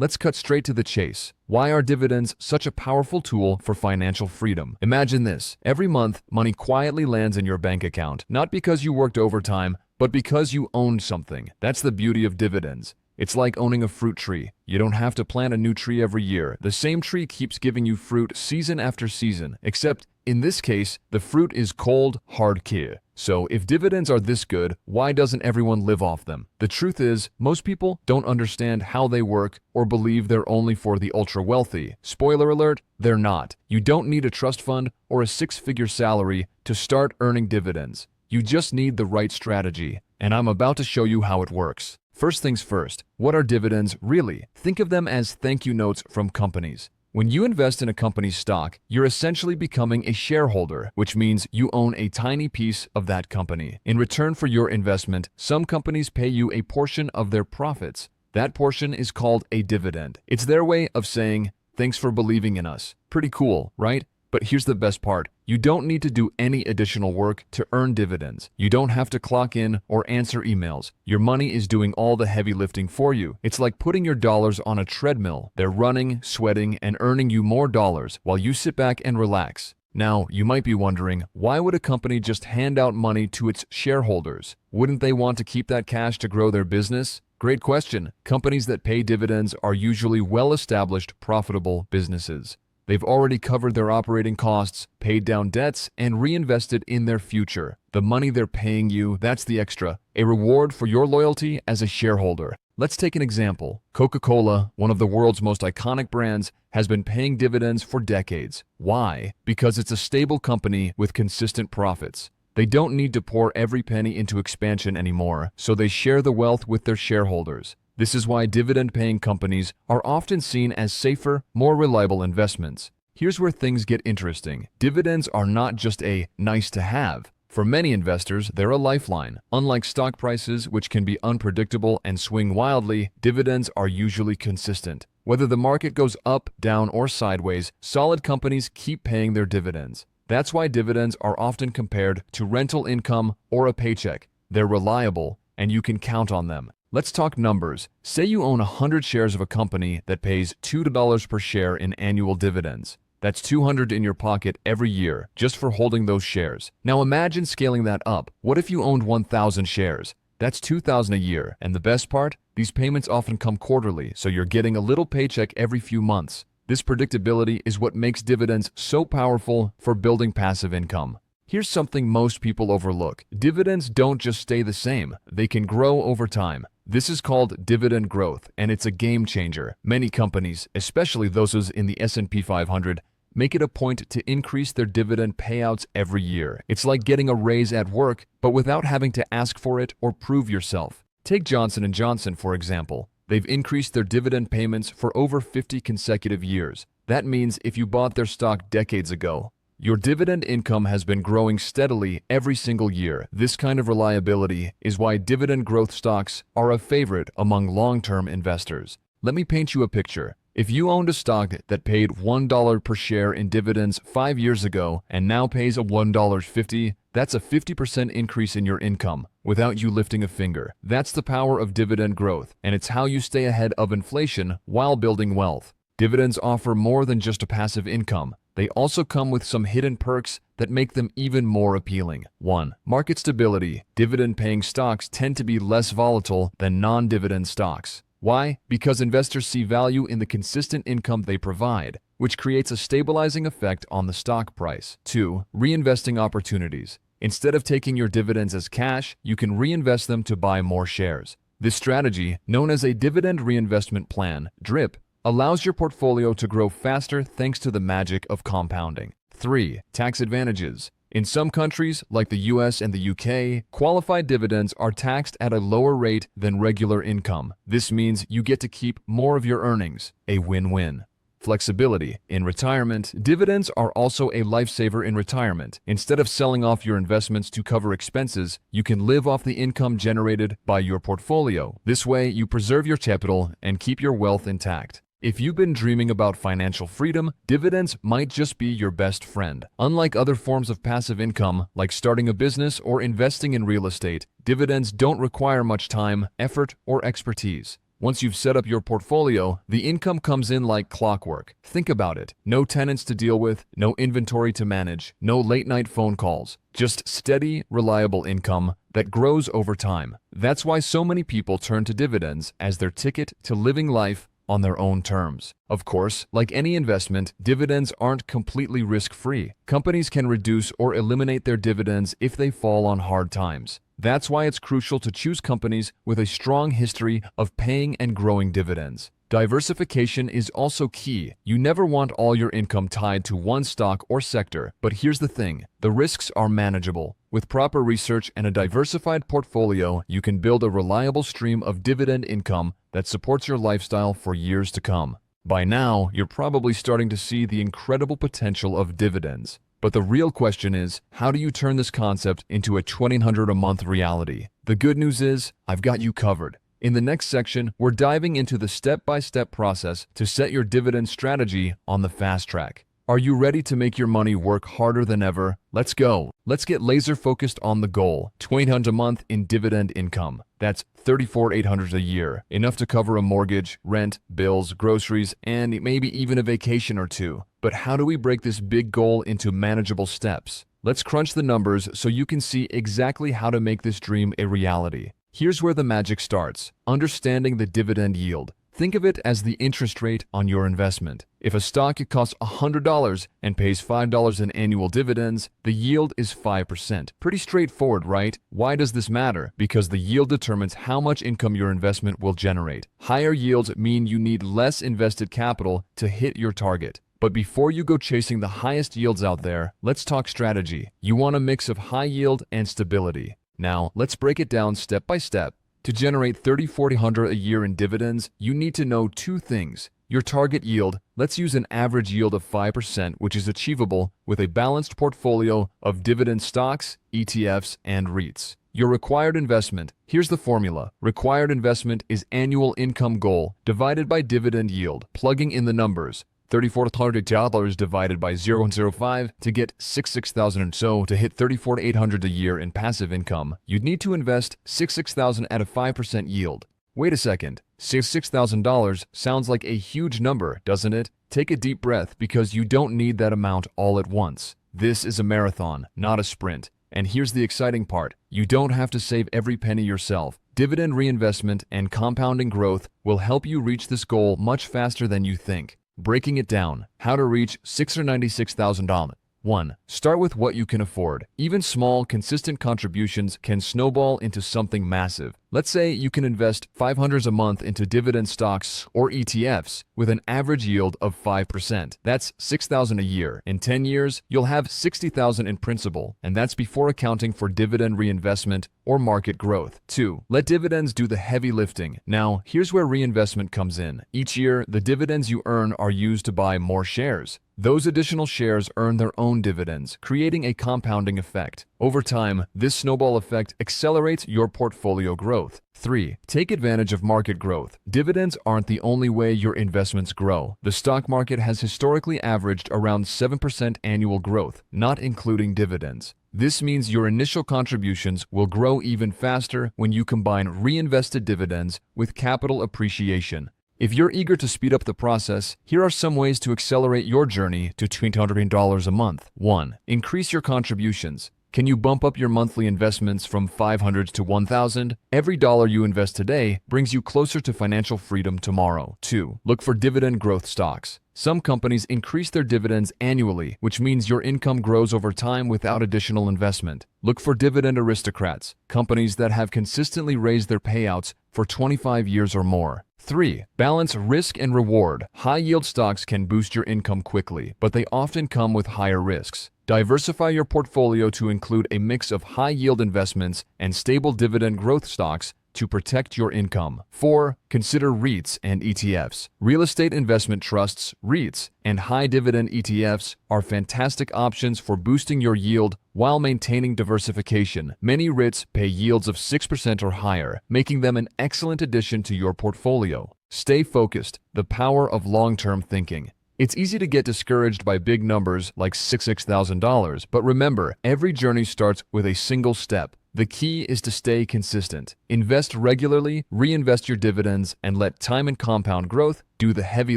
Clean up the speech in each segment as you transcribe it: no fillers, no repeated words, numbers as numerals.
Let's cut straight to the chase. Why are dividends such a powerful tool for financial freedom? Imagine this. Every month, money quietly lands in your bank account, not because you worked overtime, but because you owned something. That's the beauty of dividends. It's like owning a fruit tree. You don't have to plant a new tree every year. The same tree keeps giving you fruit season after season, except in this case, the fruit is cold, hard key. So if dividends are this good, why doesn't everyone live off them? The truth is, most people don't understand how they work or believe they're only for the ultra-wealthy. Spoiler alert, they're not. You don't need a trust fund or a six-figure salary to start earning dividends. You just need the right strategy, and I'm about to show you how it works. First things first, what are dividends really? Think of them as thank you notes from companies. When you invest in a company's stock, you're essentially becoming a shareholder, which means you own a tiny piece of that company. In return for your investment, some companies pay you a portion of their profits. That portion is called a dividend. It's their way of saying, thanks for believing in us. Pretty cool, right? But here's the best part. You don't need to do any additional work to earn dividends. You don't have to clock in or answer emails. Your money is doing all the heavy lifting for you. It's like putting your dollars on a treadmill. They're running, sweating, and earning you more dollars while you sit back and relax. Now, you might be wondering, why would a company just hand out money to its shareholders? Wouldn't they want to keep that cash to grow their business? Great question. Companies that pay dividends are usually well-established, profitable businesses. They've already covered their operating costs, paid down debts, and reinvested in their future. The money they're paying you, that's the extra, a reward for your loyalty as a shareholder. Let's take an example. Coca-Cola, one of the world's most iconic brands, has been paying dividends for decades. Why? Because it's a stable company with consistent profits. They don't need to pour every penny into expansion anymore, so they share the wealth with their shareholders. This is why dividend-paying companies are often seen as safer, more reliable investments. Here's where things get interesting. Dividends are not just a nice-to-have. For many investors, they're a lifeline. Unlike stock prices, which can be unpredictable and swing wildly, dividends are usually consistent. Whether the market goes up, down, or sideways, solid companies keep paying their dividends. That's why dividends are often compared to rental income or a paycheck. They're reliable, and you can count on them. Let's talk numbers. Say you own 100 shares of a company that pays $2 per share in annual dividends. That's $200 in your pocket every year just for holding those shares. Now imagine scaling that up. What if you owned 1,000 shares? That's $2,000 a year. And the best part? These payments often come quarterly, so you're getting a little paycheck every few months. This predictability is what makes dividends so powerful for building passive income. Here's something most people overlook. Dividends don't just stay the same. They can grow over time. This is called dividend growth, and it's a game changer. Many companies, especially those in the S&P 500, make it a point to increase their dividend payouts every year. It's like getting a raise at work, but without having to ask for it or prove yourself. Take Johnson & Johnson, for example. They've increased their dividend payments for over 50 consecutive years. That means if you bought their stock decades ago, your dividend income has been growing steadily every single year. This kind of reliability is why dividend growth stocks are a favorite among long-term investors. Let me paint you a picture. If you owned a stock that paid $1 per share in dividends 5 years ago and now pays a $1.50, that's a 50% increase in your income without you lifting a finger. That's the power of dividend growth, and it's how you stay ahead of inflation while building wealth. Dividends offer more than just a passive income. They also come with some hidden perks that make them even more appealing. 1. Market stability. Dividend-paying stocks tend to be less volatile than non-dividend stocks. Why? Because investors see value in the consistent income they provide, which creates a stabilizing effect on the stock price. 2. Reinvesting opportunities. Instead of taking your dividends as cash, you can reinvest them to buy more shares. This strategy, known as a dividend reinvestment plan, DRIP, allows your portfolio to grow faster thanks to the magic of compounding. 3. Tax advantages. In some countries, like the US and the UK, qualified dividends are taxed at a lower rate than regular income. This means you get to keep more of your earnings, a win-win. Flexibility. In retirement, dividends are also a lifesaver in retirement. Instead of selling off your investments to cover expenses, you can live off the income generated by your portfolio. This way, you preserve your capital and keep your wealth intact. If you've been dreaming about financial freedom, dividends might just be your best friend. Unlike other forms of passive income, like starting a business or investing in real estate, dividends don't require much time, effort, or expertise. Once you've set up your portfolio, the income comes in like clockwork. Think about it. No tenants to deal with, no inventory to manage, no late-night phone calls. Just steady, reliable income that grows over time. That's why so many people turn to dividends as their ticket to living life on their own terms. Of course, like any investment, dividends aren't completely risk-free. Companies can reduce or eliminate their dividends if they fall on hard times. That's why it's crucial to choose companies with a strong history of paying and growing dividends. Diversification is also key. You never want all your income tied to one stock or sector, but here's the thing, the risks are manageable. With proper research and a diversified portfolio, you can build a reliable stream of dividend income that supports your lifestyle for years to come. By now, you're probably starting to see the incredible potential of dividends. But the real question is, how do you turn this concept into a $1,200 a month reality? The good news is, I've got you covered. In the next section, we're diving into the step-by-step process to set your dividend strategy on the fast track. Are you ready to make your money work harder than ever? Let's go. Let's get laser-focused on the goal, $2,800 a month in dividend income. That's $34,800 a year, enough to cover a mortgage, rent, bills, groceries, and maybe even a vacation or two. But how do we break this big goal into manageable steps? Let's crunch the numbers so you can see exactly how to make this dream a reality. Here's where the magic starts, understanding the dividend yield. Think of it as the interest rate on your investment. If a stock costs $100 and pays $5 in annual dividends, the yield is 5%. Pretty straightforward, right? Why does this matter? Because the yield determines how much income your investment will generate. Higher yields mean you need less invested capital to hit your target. But before you go chasing the highest yields out there, let's talk strategy. You want a mix of high yield and stability. Now, let's break it down step by step. To generate $3,400 a year in dividends, you need to know two things. Your target yield, let's use an average yield of 5%, which is achievable with a balanced portfolio of dividend stocks, ETFs, and REITs. Your required investment, here's the formula. Required investment is annual income goal divided by dividend yield. Plugging in the numbers. $3,400 divided by 0.05 to get $66,000 and so to hit $34,800 a year in passive income, you'd need to invest $66,000 at a 5% yield. Wait a second, $66,000 sounds like a huge number, doesn't it? Take a deep breath because you don't need that amount all at once. This is a marathon, not a sprint. And here's the exciting part, you don't have to save every penny yourself. Dividend reinvestment and compounding growth will help you reach this goal much faster than you think. Breaking it down, how to reach $696,000. 1. Start with what you can afford. Even small, consistent contributions can snowball into something massive. Let's say you can invest $500 a month into dividend stocks or ETFs with an average yield of 5%. That's $6,000 a year. In 10 years, you'll have $60,000 in principal, and that's before accounting for dividend reinvestment or market growth. 2. Let dividends do the heavy lifting. Now, here's where reinvestment comes in. Each year, the dividends you earn are used to buy more shares. Those additional shares earn their own dividends, creating a compounding effect. Over time, this snowball effect accelerates your portfolio growth. 3. Take advantage of market growth. Dividends aren't the only way your investments grow. The stock market has historically averaged around 7% annual growth, not including dividends. This means your initial contributions will grow even faster when you combine reinvested dividends with capital appreciation. If you're eager to speed up the process, here are some ways to accelerate your journey to $200 a month. 1. Increase your contributions. Can you bump up your monthly investments from $500 to $1,000? Every dollar you invest today brings you closer to financial freedom tomorrow. 2. Look for dividend growth stocks. Some companies increase their dividends annually, which means your income grows over time without additional investment. Look for dividend aristocrats, companies that have consistently raised their payouts for 25 years or more. 3. Balance risk and reward. High-yield stocks can boost your income quickly, but they often come with higher risks. Diversify your portfolio to include a mix of high-yield investments and stable dividend growth stocks to protect your income. 4. Consider REITs and ETFs. Real estate investment trusts, REITs, and high-dividend ETFs are fantastic options for boosting your yield while maintaining diversification. Many REITs pay yields of 6% or higher, making them an excellent addition to your portfolio. Stay focused. The power of long-term thinking. It's easy to get discouraged by big numbers like $66,000, but remember, every journey starts with a single step. The key is to stay consistent. Invest regularly, reinvest your dividends, and let time and compound growth do the heavy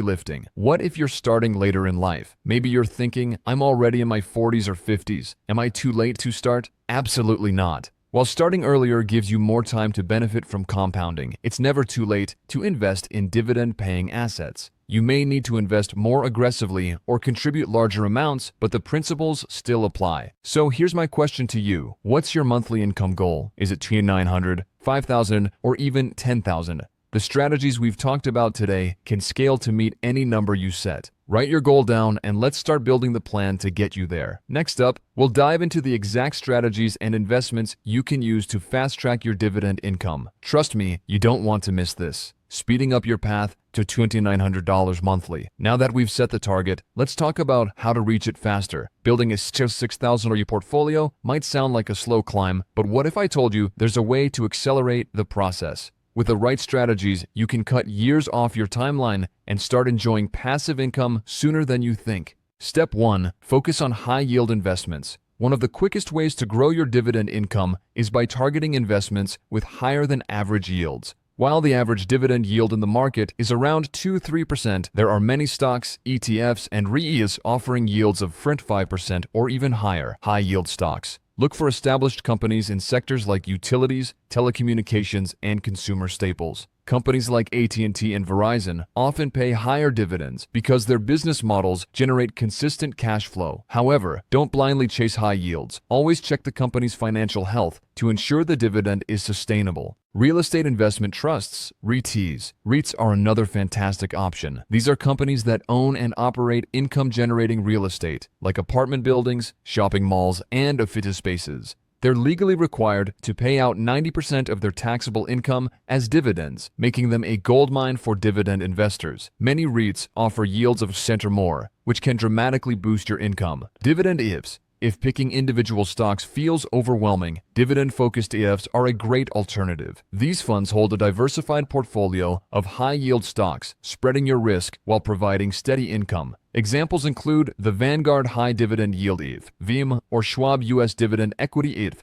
lifting. What if you're starting later in life? Maybe you're thinking, I'm already in my 40s or 50s. Am I too late to start? Absolutely not. While starting earlier gives you more time to benefit from compounding, it's never too late to invest in dividend-paying assets. You may need to invest more aggressively or contribute larger amounts, but the principles still apply. So here's my question to you. What's your monthly income goal? Is it $2,900, $5,000, or even $10,000? The strategies we've talked about today can scale to meet any number you set. Write your goal down and let's start building the plan to get you there. Next up, we'll dive into the exact strategies and investments you can use to fast-track your dividend income. Trust me, you don't want to miss this. Speeding up your path to $2,900 monthly. Now that we've set the target, let's talk about how to reach it faster. Building a $6,000 portfolio might sound like a slow climb, but what if I told you there's a way to accelerate the process? With the right strategies, you can cut years off your timeline and start enjoying passive income sooner than you think. Step 1. Focus on high-yield investments. One of the quickest ways to grow your dividend income is by targeting investments with higher than average yields. While the average dividend yield in the market is around 2-3%, there are many stocks, ETFs, and REITs offering yields of 5% or even higher. High-yield stocks. Look for established companies in sectors like utilities, telecommunications, and consumer staples. Companies like AT&T and Verizon often pay higher dividends because their business models generate consistent cash flow. However, don't blindly chase high yields. Always check the company's financial health to ensure the dividend is sustainable. Real estate investment trusts, REITs. REITs are another fantastic option. These are companies that own and operate income-generating real estate, like apartment buildings, shopping malls, and office spaces. They're legally required to pay out 90% of their taxable income as dividends, making them a goldmine for dividend investors. Many REITs offer yields of 1% or more, which can dramatically boost your income. Dividend ETFs. If picking individual stocks feels overwhelming, dividend-focused ETFs are a great alternative. These funds hold a diversified portfolio of high-yield stocks, spreading your risk while providing steady income. Examples include the Vanguard High Dividend Yield ETF, VIM, or Schwab US Dividend Equity ETF.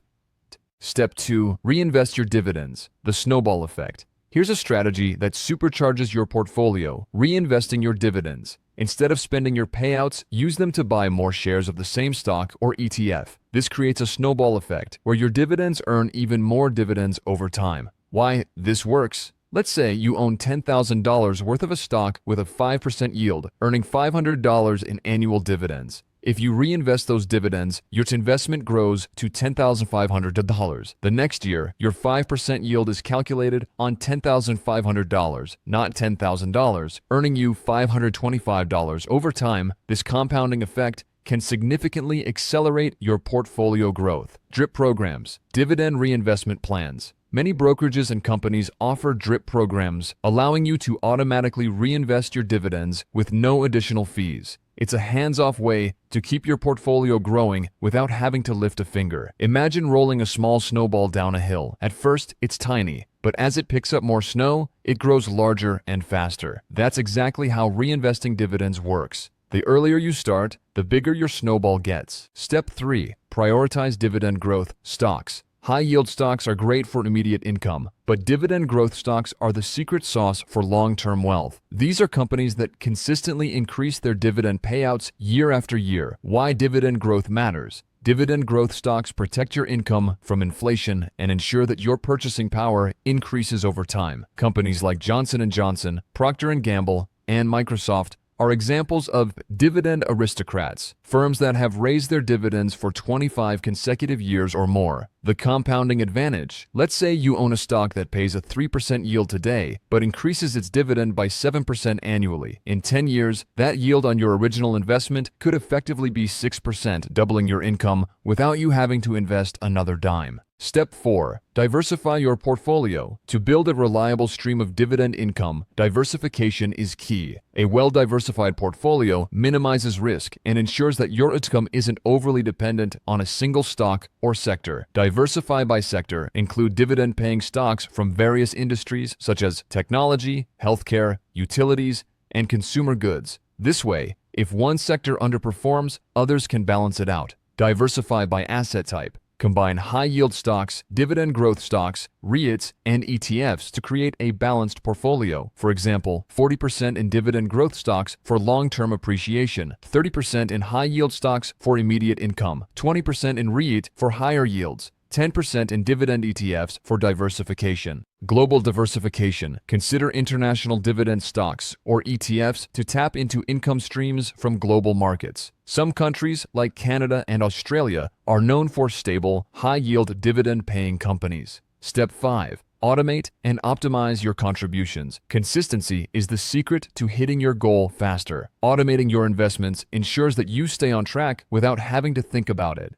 Step 2. Reinvest your dividends. The snowball effect. Here's a strategy that supercharges your portfolio, reinvesting your dividends. Instead of spending your payouts, use them to buy more shares of the same stock or ETF. This creates a snowball effect where your dividends earn even more dividends over time. Why this works? Let's say you own $10,000 worth of a stock with a 5% yield, earning $500 in annual dividends. If you reinvest those dividends, your investment grows to $10,500. The next year, your 5% yield is calculated on $10,500, not $10,000, earning you $525. Over time, this compounding effect can significantly accelerate your portfolio growth. DRIP programs, dividend reinvestment plans. Many brokerages and companies offer DRIP programs, allowing you to automatically reinvest your dividends with no additional fees. It's a hands-off way to keep your portfolio growing without having to lift a finger. Imagine rolling a small snowball down a hill. At first, it's tiny, but as it picks up more snow, it grows larger and faster. That's exactly how reinvesting dividends works. The earlier you start, the bigger your snowball gets. Step 3. Prioritize dividend growth stocks. High-yield stocks are great for immediate income, but dividend growth stocks are the secret sauce for long-term wealth. These are companies that consistently increase their dividend payouts year after year. Why dividend growth matters. Dividend growth stocks protect your income from inflation and ensure that your purchasing power increases over time. Companies like Johnson & Johnson, Procter & Gamble, and Microsoft are examples of dividend aristocrats, firms that have raised their dividends for 25 consecutive years or more. The compounding advantage. Let's say you own a stock that pays a 3% yield today, but increases its dividend by 7% annually. In 10 years, that yield on your original investment could effectively be 6%, doubling your income without you having to invest another dime. Step 4. Diversify your portfolio. To build a reliable stream of dividend income, diversification is key. A well-diversified portfolio minimizes risk and ensures that your income isn't overly dependent on a single stock or sector. Diversify by sector. Include dividend-paying stocks from various industries such as technology, healthcare, utilities, and consumer goods. This way, if one sector underperforms, others can balance it out. Diversify by asset type. Combine high-yield stocks, dividend growth stocks, REITs, and ETFs to create a balanced portfolio. For example, 40% in dividend growth stocks for long-term appreciation, 30% in high-yield stocks for immediate income, 20% in REIT for higher yields, 10% in dividend ETFs for diversification. Global diversification. Consider international dividend stocks, or ETFs, to tap into income streams from global markets. Some countries, like Canada and Australia, are known for stable, high-yield dividend-paying companies. Step 5. Automate and optimize your contributions. Consistency is the secret to hitting your goal faster. Automating your investments ensures that you stay on track without having to think about it.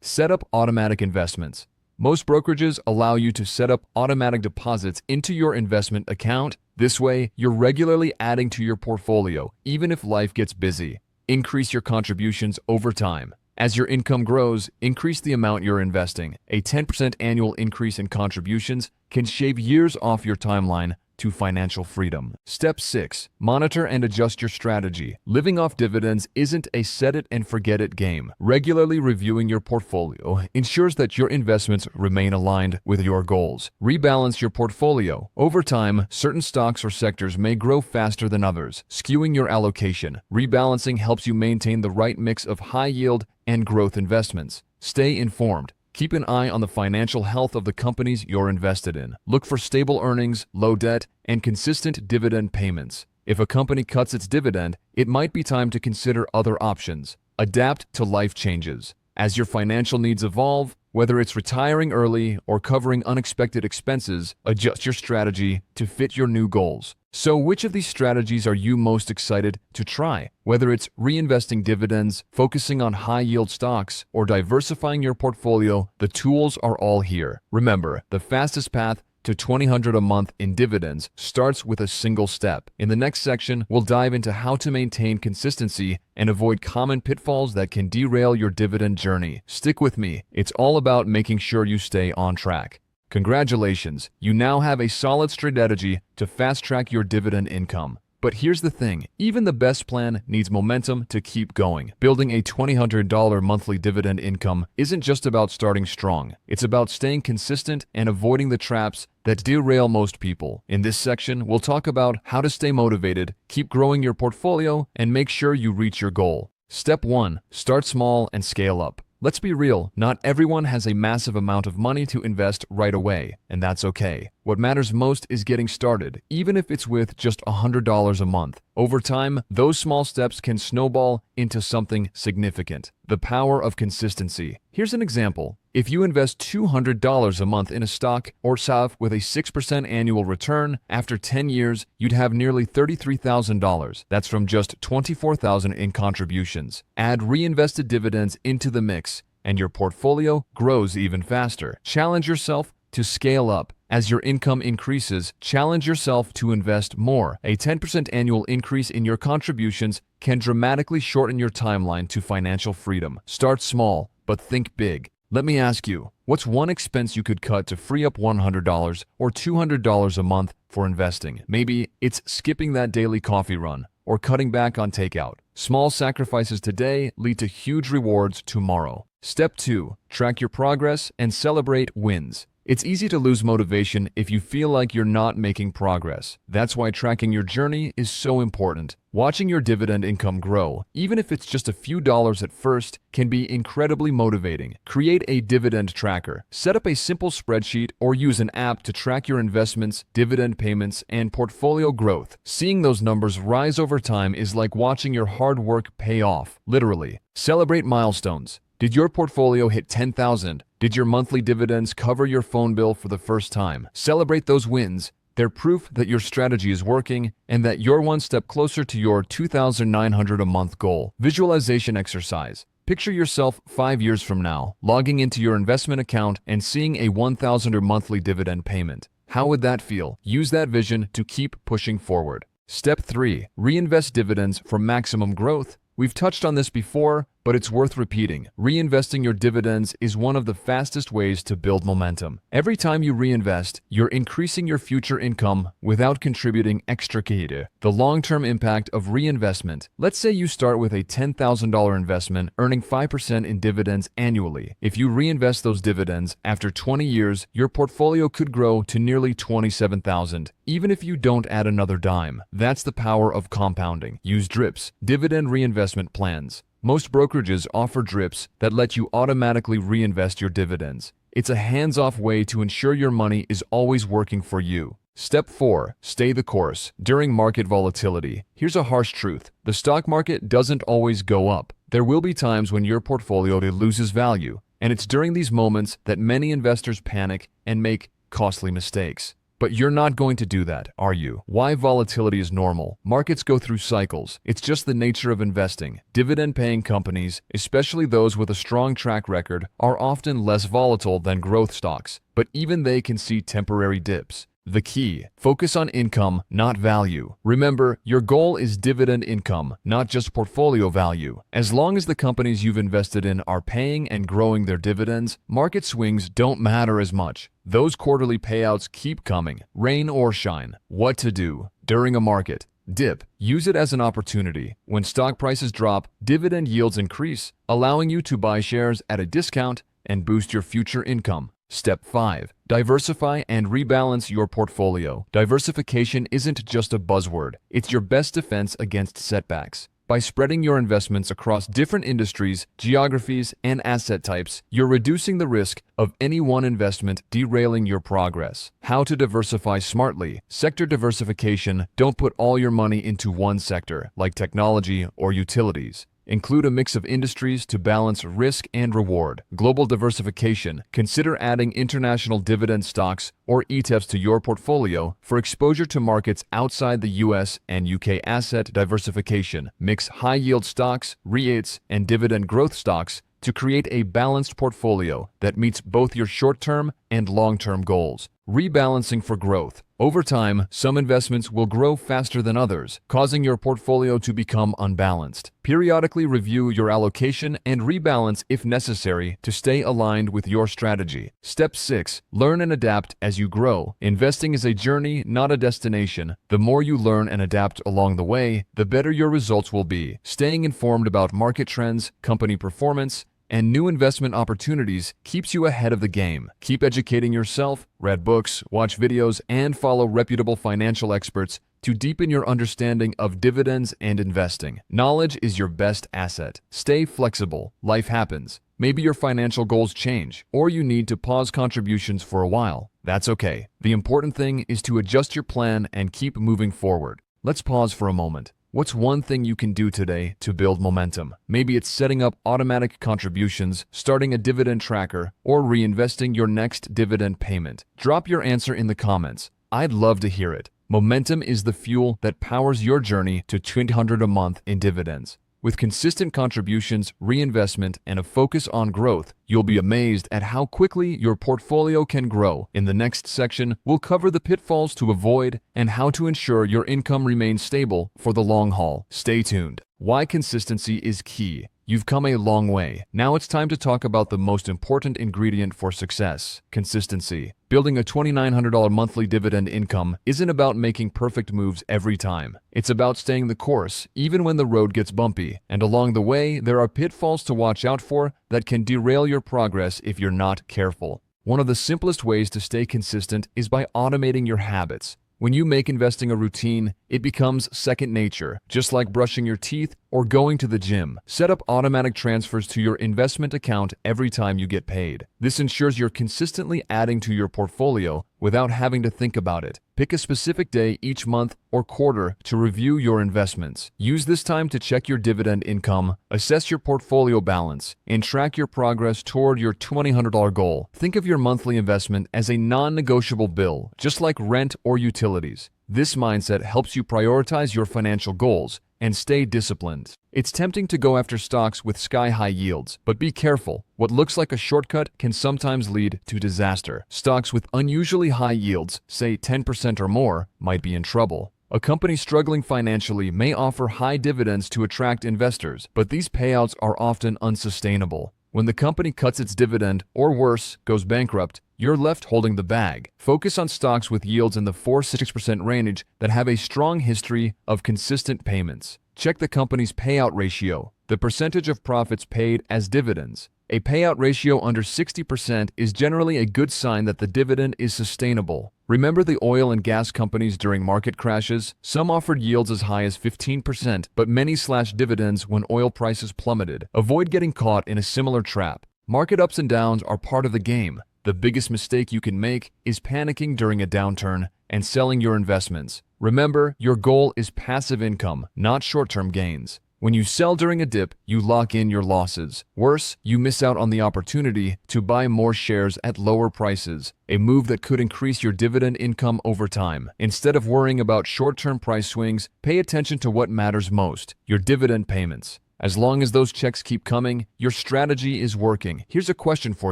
Set up automatic investments. Most brokerages allow you to set up automatic deposits into your investment account. This way, you're regularly adding to your portfolio, even if life gets busy. Increase your contributions over time. As your income grows, increase the amount you're investing. A 10% annual increase in contributions can shave years off your timeline to financial freedom. Step 6. Monitor and adjust your strategy. Living off dividends isn't a set-it-and-forget-it game. Regularly reviewing your portfolio ensures that your investments remain aligned with your goals. Rebalance your portfolio. Over time, certain stocks or sectors may grow faster than others, skewing your allocation. Rebalancing helps you maintain the right mix of high-yield and growth investments. Stay informed. Keep an eye on the financial health of the companies you're invested in. Look for stable earnings, low debt, and consistent dividend payments. If a company cuts its dividend, it might be time to consider other options. Adapt to life changes. As your financial needs evolve, whether it's retiring early or covering unexpected expenses, adjust your strategy to fit your new goals. So which of these strategies are you most excited to try? Whether it's reinvesting dividends, focusing on high-yield stocks, or diversifying your portfolio, the tools are all here. Remember, the fastest path to $2,000 a month in dividends starts with a single step. In the next section, we'll dive into how to maintain consistency and avoid common pitfalls that can derail your dividend journey. Stick with me. It's all about making sure you stay on track. Congratulations, you now have a solid strategy to fast-track your dividend income. But here's the thing, even the best plan needs momentum to keep going. Building a $2,000 monthly dividend income isn't just about starting strong. It's about staying consistent and avoiding the traps that derail most people. In this section, we'll talk about how to stay motivated, keep growing your portfolio, and make sure you reach your goal. Step 1. Start small and scale up. Let's be real, not everyone has a massive amount of money to invest right away, and that's okay. What matters most is getting started, even if it's with just $100 a month. Over time, those small steps can snowball into something significant. The power of consistency. Here's an example. If you invest $200 a month in a stock or SAF with a 6% annual return, after 10 years, you'd have nearly $33,000. That's from just $24,000 in contributions. Add reinvested dividends into the mix, and your portfolio grows even faster. Challenge yourself to scale up. As your income increases, challenge yourself to invest more. A 10% annual increase in your contributions can dramatically shorten your timeline to financial freedom. Start small, but think big. Let me ask you, what's one expense you could cut to free up $100 or $200 a month for investing? Maybe it's skipping that daily coffee run or cutting back on takeout. Small sacrifices today lead to huge rewards tomorrow. Step 2. Track your progress and celebrate wins. It's easy to lose motivation if you feel like you're not making progress. That's why tracking your journey is so important. Watching your dividend income grow, even if it's just a few dollars at first, can be incredibly motivating. Create a dividend tracker. Set up a simple spreadsheet or use an app to track your investments, dividend payments, and portfolio growth. Seeing those numbers rise over time is like watching your hard work pay off, literally. Celebrate milestones. Did your portfolio hit 10,000? Did your monthly dividends cover your phone bill for the first time? Celebrate those wins. They're proof that your strategy is working and that you're one step closer to your $2,900 a month goal. Visualization exercise. Picture yourself 5 years from now, logging into your investment account and seeing a $1,000 monthly dividend payment. How would that feel? Use that vision to keep pushing forward. Step 3. Reinvest dividends for maximum growth. We've touched on this before, but it's worth repeating. Reinvesting your dividends is one of the fastest ways to build momentum. Every time you reinvest, you're increasing your future income without contributing extra capital. The long-term impact of reinvestment. Let's say you start with a $10,000 investment earning 5% in dividends annually. If you reinvest those dividends, after 20 years, your portfolio could grow to nearly $27,000, even if you don't add another dime. That's the power of compounding. Use DRIPs, dividend reinvestment plans. Most brokerages offer DRIPs that let you automatically reinvest your dividends. It's a hands-off way to ensure your money is always working for you. Step 4. Stay the course. During market volatility, here's a harsh truth. The stock market doesn't always go up. There will be times when your portfolio loses value, and it's during these moments that many investors panic and make costly mistakes. But you're not going to do that, are you? Why volatility is normal. Markets go through cycles. It's just the nature of investing. Dividend-paying companies, especially those with a strong track record, are often less volatile than growth stocks, but even they can see temporary dips. The key: focus on income, not value. Remember, your goal is dividend income, not just portfolio value. As long as the companies you've invested in are paying and growing their dividends, market swings don't matter as much. Those quarterly payouts keep coming, rain or shine. What to do during a market dip? Use it as an opportunity. When stock prices drop, dividend yields increase, allowing you to buy shares at a discount and boost your future income. Step 5. Diversify and rebalance your portfolio. Diversification isn't just a buzzword. It's your best defense against setbacks. By spreading your investments across different industries, geographies, and asset types, you're reducing the risk of any one investment derailing your progress. How to diversify smartly. Sector diversification. Don't put all your money into one sector, like technology or utilities. Include a mix of industries to balance risk and reward. Global diversification. Consider adding international dividend stocks or ETFs to your portfolio for exposure to markets outside the US and UK. Asset diversification. Mix high-yield stocks, REITs, and dividend growth stocks to create a balanced portfolio that meets both your short-term and long-term goals. Rebalancing for growth. Over time, some investments will grow faster than others, causing your portfolio to become unbalanced. Periodically review your allocation and rebalance if necessary to stay aligned with your strategy. Step 6. Learn and adapt as you grow. Investing is a journey, not a destination. The more you learn and adapt along the way, the better your results will be. Staying informed about market trends, company performance, and new investment opportunities keeps you ahead of the game. Keep educating yourself, read books, watch videos, and follow reputable financial experts to deepen your understanding of dividends and investing. Knowledge is your best asset. Stay flexible. Life happens. Maybe your financial goals change, or you need to pause contributions for a while. That's okay. The important thing is to adjust your plan and keep moving forward. Let's pause for a moment. What's one thing you can do today to build momentum? Maybe it's setting up automatic contributions, starting a dividend tracker, or reinvesting your next dividend payment. Drop your answer in the comments. I'd love to hear it. Momentum is the fuel that powers your journey to $200 a month in dividends. With consistent contributions, reinvestment, and a focus on growth, you'll be amazed at how quickly your portfolio can grow. In the next section, we'll cover the pitfalls to avoid and how to ensure your income remains stable for the long haul. Stay tuned. Why consistency is key. You've come a long way. Now it's time to talk about the most important ingredient for success: consistency. Building a $2,900 monthly dividend income isn't about making perfect moves every time. It's about staying the course, even when the road gets bumpy. And along the way, there are pitfalls to watch out for that can derail your progress if you're not careful. One of the simplest ways to stay consistent is by automating your habits. When you make investing a routine, it becomes second nature, just like brushing your teeth or going to the gym. Set up automatic transfers to your investment account every time you get paid. This ensures you're consistently adding to your portfolio without having to think about it. Pick a specific day each month or quarter to review your investments. Use this time to check your dividend income, assess your portfolio balance, and track your progress toward your $2,100 goal. Think of your monthly investment as a non-negotiable bill, just like rent or utilities. This mindset helps you prioritize your financial goals and stay disciplined. It's tempting to go after stocks with sky-high yields, but be careful. What looks like a shortcut can sometimes lead to disaster. Stocks with unusually high yields, say 10% or more, might be in trouble. A company struggling financially may offer high dividends to attract investors, but these payouts are often unsustainable. When the company cuts its dividend, or worse, goes bankrupt, you're left holding the bag. Focus on stocks with yields in the 4-6% range that have a strong history of consistent payments. Check the company's payout ratio, the percentage of profits paid as dividends. A payout ratio under 60% is generally a good sign that the dividend is sustainable. Remember the oil and gas companies during market crashes? Some offered yields as high as 15%, but many slashed dividends when oil prices plummeted. Avoid getting caught in a similar trap. Market ups and downs are part of the game. The biggest mistake you can make is panicking during a downturn and selling your investments. Remember, your goal is passive income, not short-term gains. When you sell during a dip, you lock in your losses. Worse, you miss out on the opportunity to buy more shares at lower prices, a move that could increase your dividend income over time. Instead of worrying about short-term price swings, pay attention to what matters most, your dividend payments. As long as those checks keep coming, your strategy is working. Here's a question for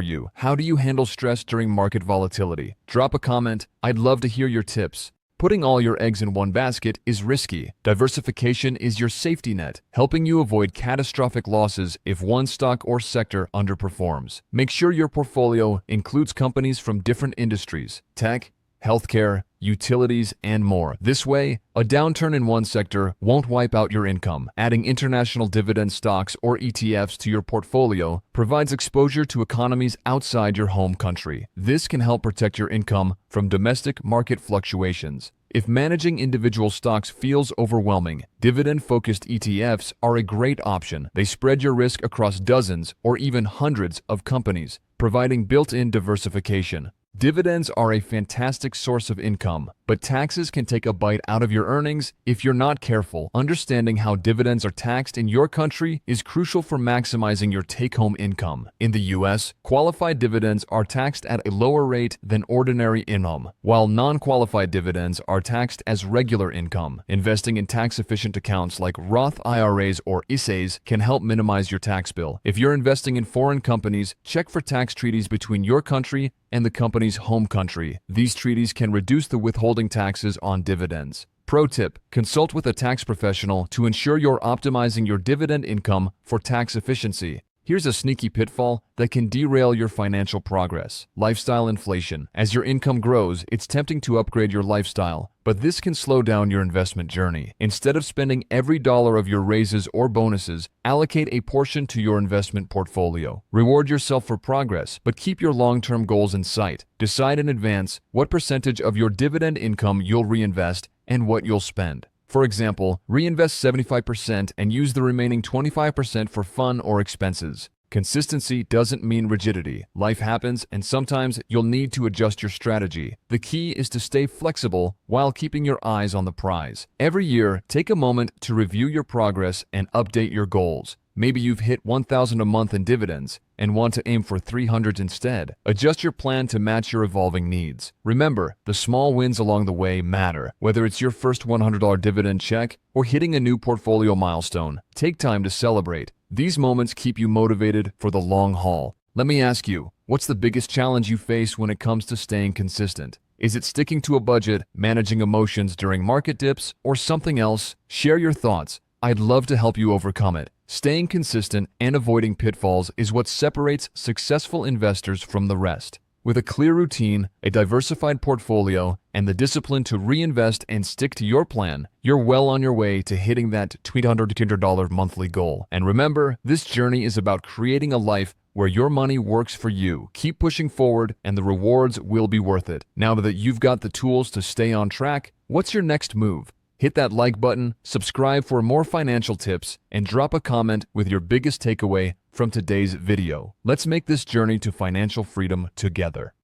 you. How do you handle stress during market volatility? Drop a comment. I'd love to hear your tips. Putting all your eggs in one basket is risky. Diversification is your safety net, helping you avoid catastrophic losses if one stock or sector underperforms. Make sure your portfolio includes companies from different industries, tech, healthcare, utilities, and more. This way, a downturn in one sector won't wipe out your income. Adding international dividend stocks or ETFs to your portfolio provides exposure to economies outside your home country. This can help protect your income from domestic market fluctuations. If managing individual stocks feels overwhelming, dividend-focused ETFs are a great option. They spread your risk across dozens or even hundreds of companies, providing built-in diversification. Dividends are a fantastic source of income, but taxes can take a bite out of your earnings if you're not careful. Understanding how dividends are taxed in your country is crucial for maximizing your take-home income. In the US, qualified dividends are taxed at a lower rate than ordinary income, while non-qualified dividends are taxed as regular income. Investing in tax-efficient accounts like Roth IRAs or ISAs can help minimize your tax bill. If you're investing in foreign companies, check for tax treaties between your country and the company's home country. These treaties can reduce the withholding taxes on dividends. Pro tip: consult with a tax professional to ensure you're optimizing your dividend income for tax efficiency. Here's a sneaky pitfall that can derail your financial progress. Lifestyle inflation. As your income grows, it's tempting to upgrade your lifestyle, but this can slow down your investment journey. Instead of spending every dollar of your raises or bonuses, allocate a portion to your investment portfolio. Reward yourself for progress, but keep your long-term goals in sight. Decide in advance what percentage of your dividend income you'll reinvest and what you'll spend. For example, reinvest 75% and use the remaining 25% for fun or expenses. Consistency doesn't mean rigidity. Life happens, and sometimes you'll need to adjust your strategy. The key is to stay flexible while keeping your eyes on the prize. Every year, take a moment to review your progress and update your goals. Maybe you've hit $1,000 a month in dividends and want to aim for $300 instead. Adjust your plan to match your evolving needs. Remember, the small wins along the way matter. Whether it's your first $100 dividend check or hitting a new portfolio milestone, take time to celebrate. These moments keep you motivated for the long haul. Let me ask you, what's the biggest challenge you face when it comes to staying consistent? Is it sticking to a budget, managing emotions during market dips, or something else? Share your thoughts. I'd love to help you overcome it. Staying consistent and avoiding pitfalls is what separates successful investors from the rest. With a clear routine, a diversified portfolio, and the discipline to reinvest and stick to your plan, you're well on your way to hitting that $200 monthly goal. And remember, this journey is about creating a life where your money works for you. Keep pushing forward, and the rewards will be worth it. Now that you've got the tools to stay on track, what's your next move? Hit that like button, subscribe for more financial tips, and drop a comment with your biggest takeaway from today's video. Let's make this journey to financial freedom together.